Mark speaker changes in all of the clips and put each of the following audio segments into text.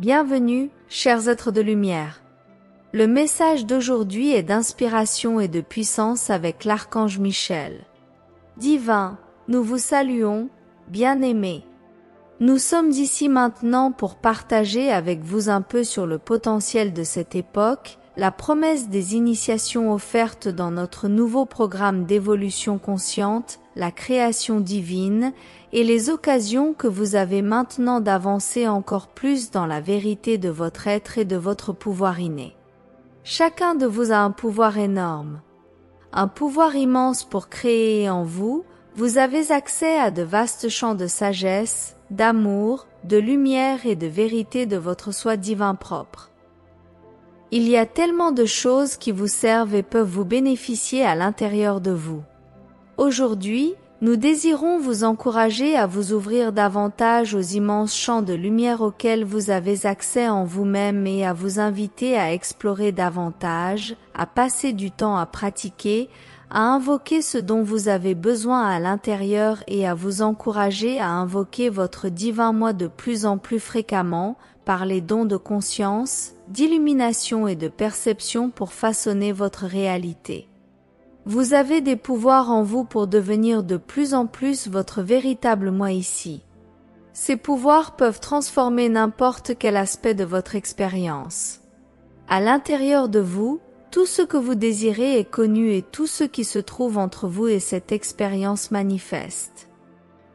Speaker 1: Bienvenue, chers êtres de lumière. Le message d'aujourd'hui est d'inspiration et de puissance avec l'archange Michel. Divin, nous vous saluons, bien-aimés. Nous sommes ici maintenant pour partager avec vous un peu sur le potentiel de cette époque, la promesse des initiations offertes dans notre nouveau programme d'évolution consciente, la création divine, et les occasions que vous avez maintenant d'avancer encore plus dans la vérité de votre être et de votre pouvoir inné. Chacun de vous a un pouvoir énorme, un pouvoir immense pour créer en vous. Vous avez accès à de vastes champs de sagesse, d'amour, de lumière et de vérité de votre soi divin propre. Il y a tellement de choses qui vous servent et peuvent vous bénéficier à l'intérieur de vous. Aujourd'hui, nous désirons vous encourager à vous ouvrir davantage aux immenses champs de lumière auxquels vous avez accès en vous-même et à vous inviter à explorer davantage, à passer du temps à pratiquer, à invoquer ce dont vous avez besoin à l'intérieur et à vous encourager à invoquer votre divin moi de plus en plus fréquemment par les dons de conscience, d'illumination et de perception pour façonner votre réalité. Vous avez des pouvoirs en vous pour devenir de plus en plus votre véritable moi ici. Ces pouvoirs peuvent transformer n'importe quel aspect de votre expérience. À l'intérieur de vous, tout ce que vous désirez est connu et tout ce qui se trouve entre vous et cette expérience manifeste.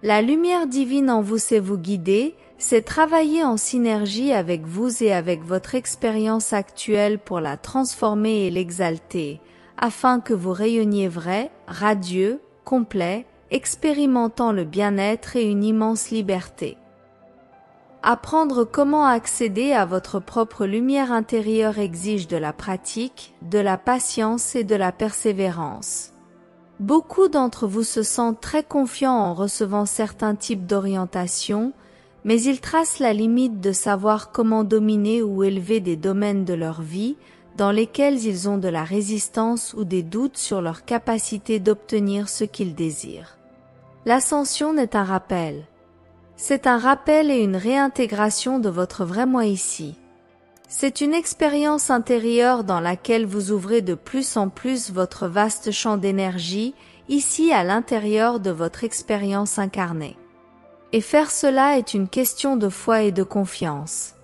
Speaker 1: La lumière divine en vous sait vous guider, c'est travailler en synergie avec vous et avec votre expérience actuelle pour la transformer et l'exalter, afin que vous rayonniez vrai, radieux, complet, expérimentant le bien-être et une immense liberté. Apprendre comment accéder à votre propre lumière intérieure exige de la pratique, de la patience et de la persévérance. Beaucoup d'entre vous se sentent très confiants en recevant certains types d'orientation, mais ils tracent la limite de savoir comment dominer ou élever des domaines de leur vie dans lesquels ils ont de la résistance ou des doutes sur leur capacité d'obtenir ce qu'ils désirent. L'ascension n'est un rappel. C'est un rappel et une réintégration de votre vrai moi ici. C'est une expérience intérieure dans laquelle vous ouvrez de plus en plus votre vaste champ d'énergie, ici à l'intérieur de votre expérience incarnée. Et faire cela est une question de foi et de confiance.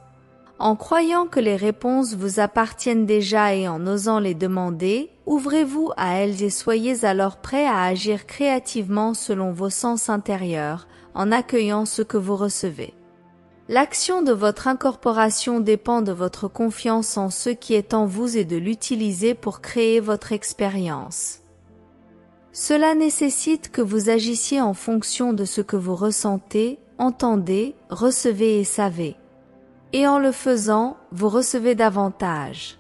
Speaker 1: En croyant que les réponses vous appartiennent déjà et en osant les demander, ouvrez-vous à elles et soyez alors prêts à agir créativement selon vos sens intérieurs, en accueillant ce que vous recevez. L'action de votre incorporation dépend de votre confiance en ce qui est en vous et de l'utiliser pour créer votre expérience. Cela nécessite que vous agissiez en fonction de ce que vous ressentez, entendez, recevez et savez. Et en le faisant, vous recevez davantage.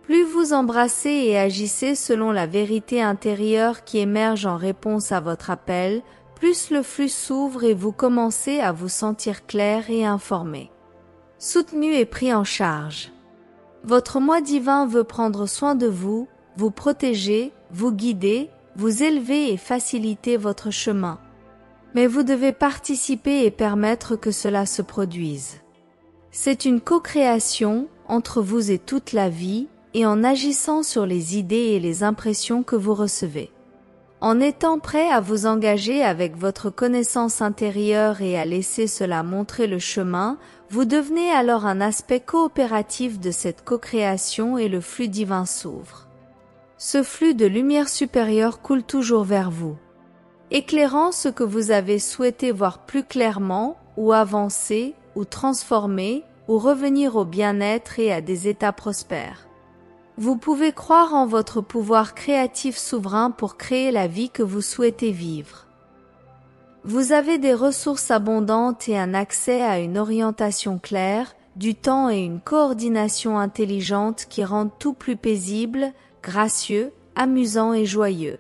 Speaker 1: Plus vous embrassez et agissez selon la vérité intérieure qui émerge en réponse à votre appel, plus le flux s'ouvre et vous commencez à vous sentir clair et informé. Soutenu et pris en charge. Votre moi divin veut prendre soin de vous protéger, vous guider, vous élever et faciliter votre chemin. Mais vous devez participer et permettre que cela se produise. C'est une co-création entre vous et toute la vie et en agissant sur les idées et les impressions que vous recevez. En étant prêt à vous engager avec votre connaissance intérieure et à laisser cela montrer le chemin, vous devenez alors un aspect coopératif de cette co-création et le flux divin s'ouvre. Ce flux de lumière supérieure coule toujours vers vous, éclairant ce que vous avez souhaité voir plus clairement ou avancer ou transformer ou revenir au bien-être et à des états prospères. Vous pouvez croire en votre pouvoir créatif souverain pour créer la vie que vous souhaitez vivre. Vous avez des ressources abondantes et un accès à une orientation claire, du temps et une coordination intelligente qui rendent tout plus paisible, gracieux, amusant et joyeux.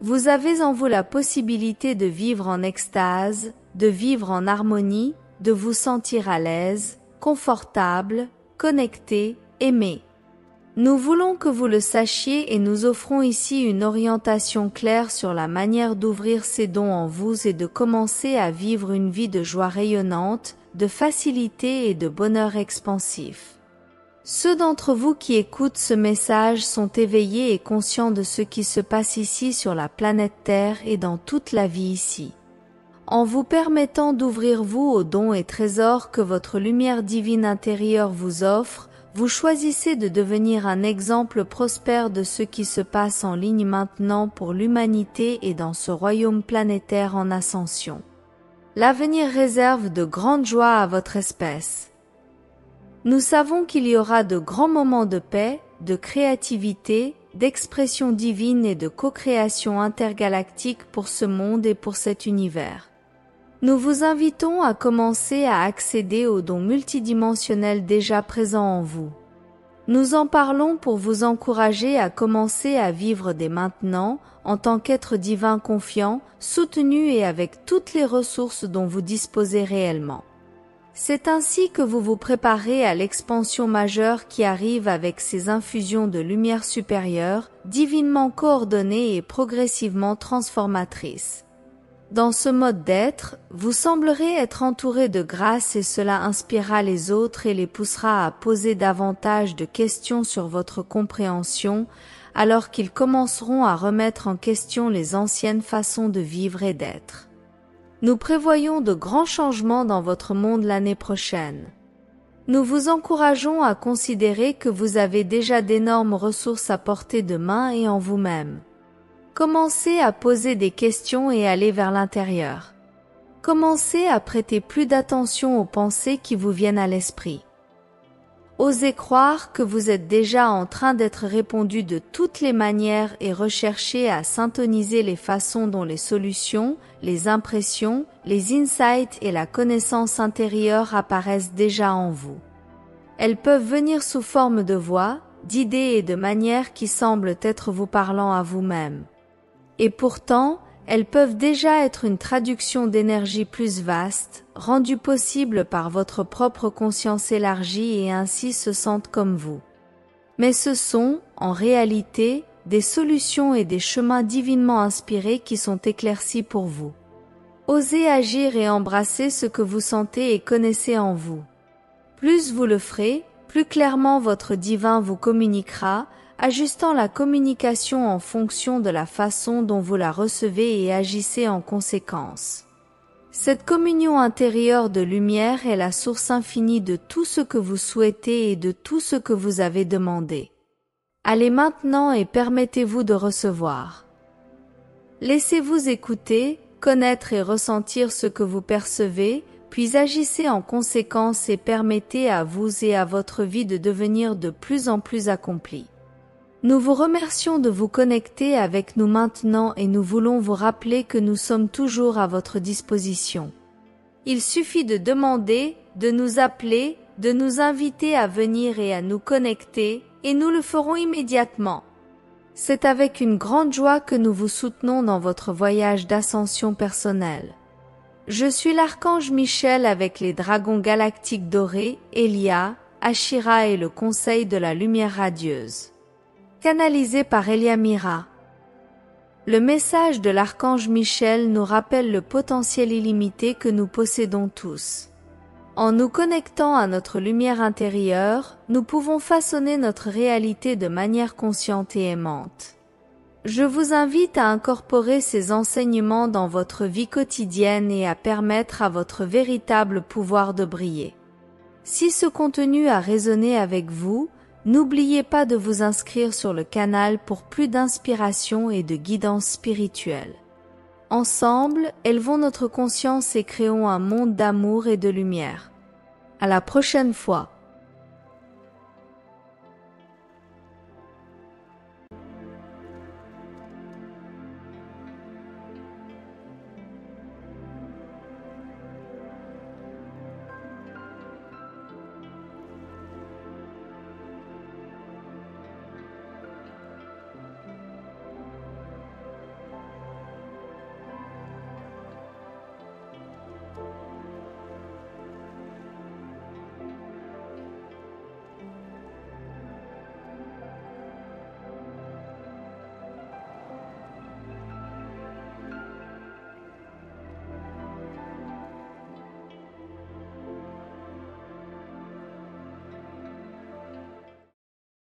Speaker 1: Vous avez en vous la possibilité de vivre en extase, de vivre en harmonie, de vous sentir à l'aise, confortable, connecté, aimé. Nous voulons que vous le sachiez et nous offrons ici une orientation claire sur la manière d'ouvrir ces dons en vous et de commencer à vivre une vie de joie rayonnante, de facilité et de bonheur expansif. Ceux d'entre vous qui écoutent ce message sont éveillés et conscients de ce qui se passe ici sur la planète Terre et dans toute la vie ici. En vous permettant d'ouvrir vous aux dons et trésors que votre lumière divine intérieure vous offre, vous choisissez de devenir un exemple prospère de ce qui se passe en ligne maintenant pour l'humanité et dans ce royaume planétaire en ascension. L'avenir réserve de grandes joies à votre espèce. Nous savons qu'il y aura de grands moments de paix, de créativité, d'expression divine et de co-création intergalactique pour ce monde et pour cet univers. Nous vous invitons à commencer à accéder aux dons multidimensionnels déjà présents en vous. Nous en parlons pour vous encourager à commencer à vivre dès maintenant en tant qu'être divin confiant, soutenu et avec toutes les ressources dont vous disposez réellement. C'est ainsi que vous vous préparez à l'expansion majeure qui arrive avec ces infusions de lumière supérieure, divinement coordonnées et progressivement transformatrices. Dans ce mode d'être, vous semblerez être entouré de grâce et cela inspirera les autres et les poussera à poser davantage de questions sur votre compréhension alors qu'ils commenceront à remettre en question les anciennes façons de vivre et d'être. Nous prévoyons de grands changements dans votre monde l'année prochaine. Nous vous encourageons à considérer que vous avez déjà d'énormes ressources à portée de main et en vous-même. Commencez à poser des questions et aller vers l'intérieur. Commencez à prêter plus d'attention aux pensées qui vous viennent à l'esprit. Osez croire que vous êtes déjà en train d'être répondu de toutes les manières et recherchez à syntoniser les façons dont les solutions, les impressions, les insights et la connaissance intérieure apparaissent déjà en vous. Elles peuvent venir sous forme de voix, d'idées et de manières qui semblent être vous parlant à vous-même. Et pourtant, elles peuvent déjà être une traduction d'énergie plus vaste, rendue possible par votre propre conscience élargie et ainsi se sentent comme vous. Mais ce sont, en réalité, des solutions et des chemins divinement inspirés qui sont éclaircis pour vous. Osez agir et embrasser ce que vous sentez et connaissez en vous. Plus vous le ferez, plus clairement votre divin vous communiquera, ajustant la communication en fonction de la façon dont vous la recevez et agissez en conséquence. Cette communion intérieure de lumière est la source infinie de tout ce que vous souhaitez et de tout ce que vous avez demandé. Allez maintenant et permettez-vous de recevoir. Laissez-vous écouter, connaître et ressentir ce que vous percevez, puis agissez en conséquence et permettez à vous et à votre vie de devenir de plus en plus accomplie. Nous vous remercions de vous connecter avec nous maintenant et nous voulons vous rappeler que nous sommes toujours à votre disposition. Il suffit de demander, de nous appeler, de nous inviter à venir et à nous connecter, et nous le ferons immédiatement. C'est avec une grande joie que nous vous soutenons dans votre voyage d'ascension personnelle. Je suis l'archange Michel avec les dragons galactiques dorés, Elia, Ashira et le conseil de la lumière radieuse. Canalisé par Elia Mira. Le message de l'archange Michel nous rappelle le potentiel illimité que nous possédons tous. En nous connectant à notre lumière intérieure, nous pouvons façonner notre réalité de manière consciente et aimante. Je vous invite à incorporer ces enseignements dans votre vie quotidienne et à permettre à votre véritable pouvoir de briller. Si ce contenu a résonné avec vous, n'oubliez pas de vous inscrire sur le canal pour plus d'inspiration et de guidance spirituelle. Ensemble, élevons notre conscience et créons un monde d'amour et de lumière. À la prochaine fois.